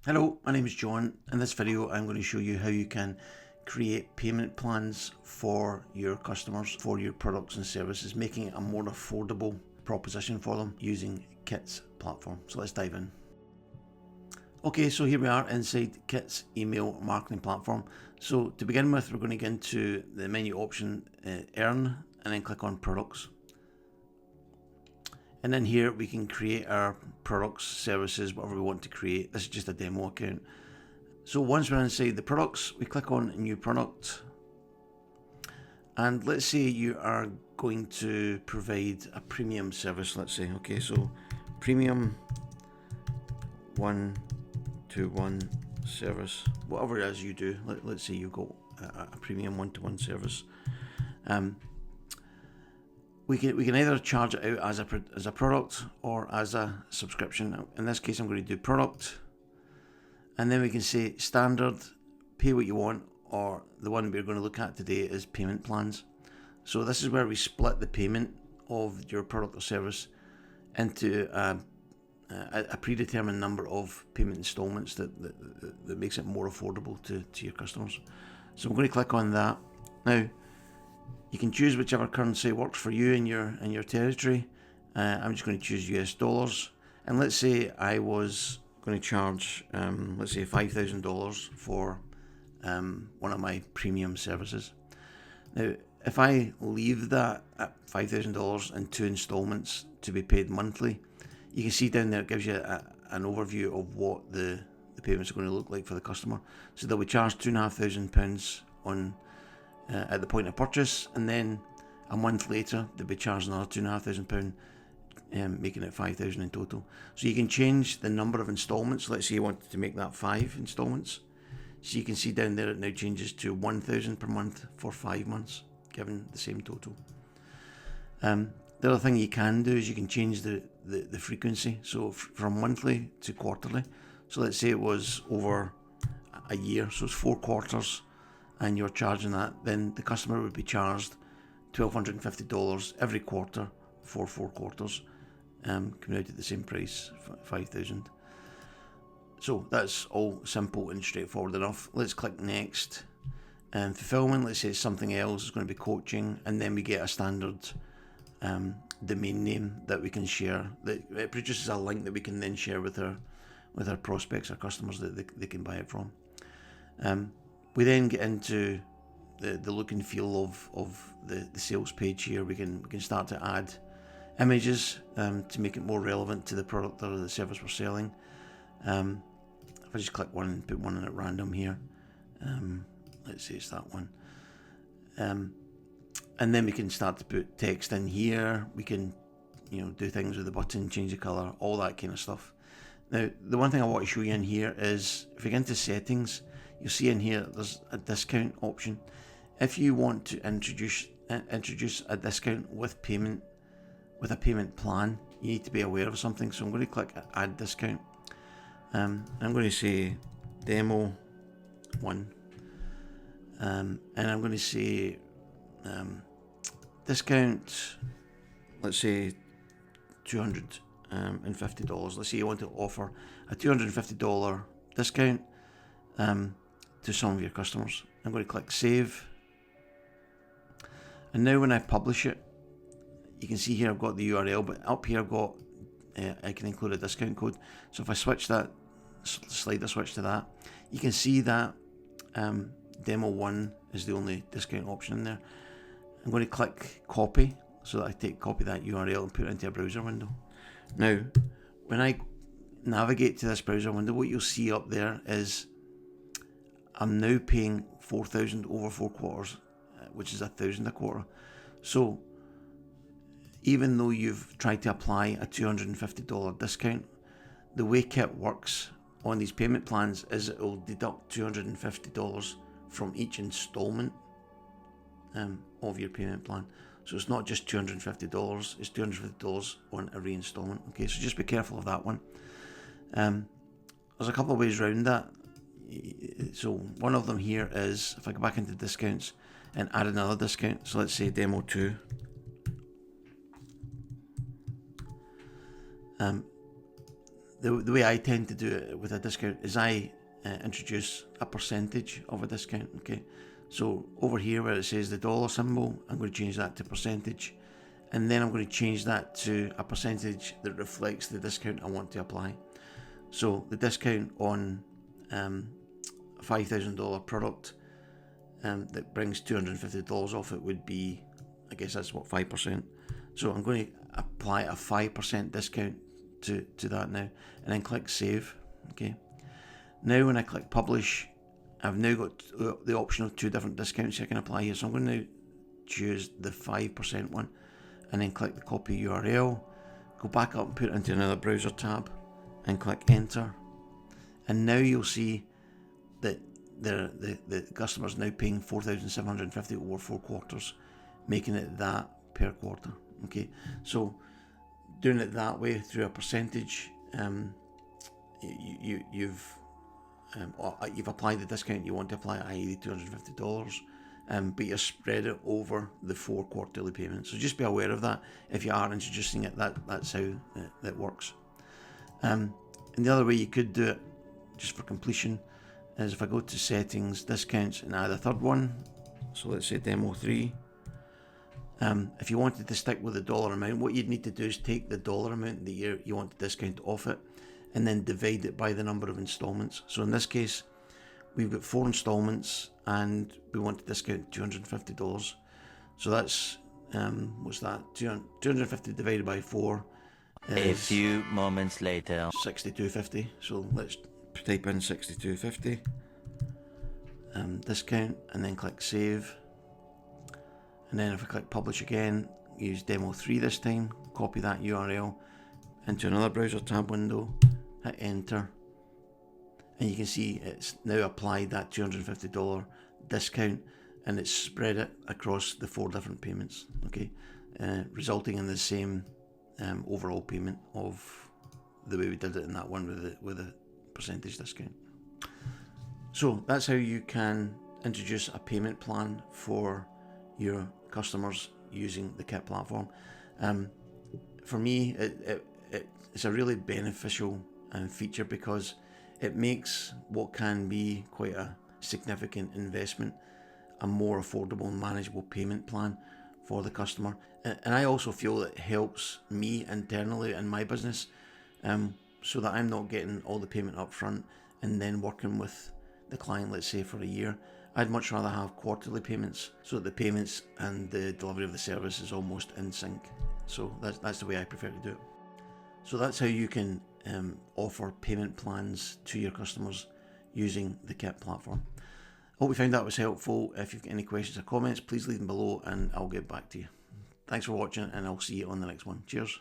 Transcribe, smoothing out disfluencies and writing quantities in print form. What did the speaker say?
Hello, my name is John. In this video I'm going to show you how you can create payment plans for your customers for your products and services, making it a more affordable proposition for them using Kit's platform. So let's dive in. Okay, so here we are inside Kit's email marketing platform. So to begin with, we're going to get into the menu option Earn and then click on Products. And then here we can create our products, services, whatever we want to create. This is just a demo account. So once we're inside the products, we click on New Product. And let's say you are going to provide a premium service, let's say. Okay, so premium 1-to-1 service, whatever it is you do. Let's say you've got a premium 1-to-1 service. We can either charge it out as a product or as a subscription. In this case, I'm going to do product, and then we can say standard, pay what you want, or the one we're going to look at today is payment plans. So this is where we split the payment of your product or service into a predetermined number of payment installments that makes it more affordable to your customers. So I'm going to click on that now. You can choose whichever currency works for you in your territory. I'm just going to choose US dollars, and let's say I was going to charge, let's say $5,000 for one of my premium services. Now, if I leave that at $5,000 in 2 installments to be paid monthly, you can see down there it gives you an overview of what the payments are going to look like for the customer. So they'll be charged £2,500 on at the point of purchase, and then a month later they'll be charged another £2,500, making it $5,000 in total. So you can change the number of installments. Let's say you wanted to make that 5 installments. So you can see down there it now changes to £1,000 per month for 5 months, giving the same total. The other thing you can do is you can change the frequency, so from monthly to quarterly. So let's say it was over a year, so it's 4 quarters, and you're charging that, then the customer would be charged $1,250 every quarter for 4 quarters, coming out at the same price, $5,000. So that's all simple and straightforward enough. Let's click next. Fulfillment, let's say it's something else, it's going to be coaching, and then we get a standard domain name that we can share. It produces a link that we can then share with our prospects, our customers, that they can buy it from. We then get into the look and feel of the sales page here. We can start to add images to make it more relevant to the product or the service we're selling. If I just click one and put one in at random here, let's say it's that one. And then we can start to put text in here. We can do things with the button, change the colour, all that kind of stuff. Now, the one thing I want to show you in here is if we get into settings, you'll see in here there's a discount option. If you want to introduce a discount with a payment plan, you need to be aware of something. So I'm going to click add discount. I'm going to say demo 1, and I'm going to say discount, let's say $250. Let's say you want to offer a $250 discount to some of your customers. I'm going to click save, and now when I publish it, you can see here I've got the URL, but up here I've got I can include a discount code. So if I switch that slider switch to that, you can see that demo 1 is the only discount option in there. I'm going to click copy so that I copy that URL and put it into a browser window. Now when I navigate to this browser window, what you'll see up there is I'm now paying $4,000 over 4 quarters, which is $1,000 a quarter. So even though you've tried to apply a $250 discount, the way Kit works on these payment plans is it will deduct $250 from each installment of your payment plan. So it's not just $250, it's $250 on every installment. Okay, so just be careful of that one. There's a couple of ways around that. So one of them here is if I go back into discounts and add another discount. So let's say demo 2. the way I tend to do it with a discount is I introduce a percentage of a discount. Okay, so over here where it says the dollar symbol, I'm going to change that to percentage, and then I'm going to change that to a percentage that reflects the discount I want to apply. So the discount on a $5,000 product that brings $250 off it would be, I guess that's what, 5%. So I'm going to apply a 5% discount to that now, and then click save. Okay, now when I click publish, I've now got the option of 2 different discounts I can apply here. So I'm going to choose the 5% one, and then click the copy URL, go back up and put it into another browser tab, and click enter. And now you'll see that the customer's now paying $4,750 over 4 quarters, making it that per quarter. Okay, so doing it that way through a percentage, you've applied the discount you want to apply, i.e. the $250, but you spread it over the 4 quarterly payments. So just be aware of that. If you are introducing it, that's how that works. And the other way you could do it, just for completion, is if I go to settings, discounts, and add a third one. So let's say demo 3. If you wanted to stick with the dollar amount, what you'd need to do is take the dollar amount that you want to discount off it, and then divide it by the number of installments. So in this case, we've got 4 installments, and we want to discount $250. So that's what's that? 250 divided by 4 is a few moments later. $62.50. So let's type in $62.50, discount, and then click save. And then if I click publish again, use demo 3 this time, copy that URL into another browser tab window, hit enter, and you can see it's now applied that $250 discount, and it's spread it across the 4 different payments. Okay, resulting in the same overall payment of the way we did it in that one with a percentage discount. So that's how you can introduce a payment plan for your customers using the Kit platform. For me, it's a really beneficial feature, because it makes what can be quite a significant investment a more affordable and manageable payment plan for the customer. And I also feel that it helps me internally in my business, so that I'm not getting all the payment up front and then working with the client, let's say, for a year. I'd much rather have quarterly payments, so that the payments and the delivery of the service is almost in sync. So that's the way I prefer to do it. So that's how you can offer payment plans to your customers using the Kit platform. I hope you found that was helpful. If you've got any questions or comments, please leave them below and I'll get back to you. Thanks for watching, and I'll see you on the next one. Cheers.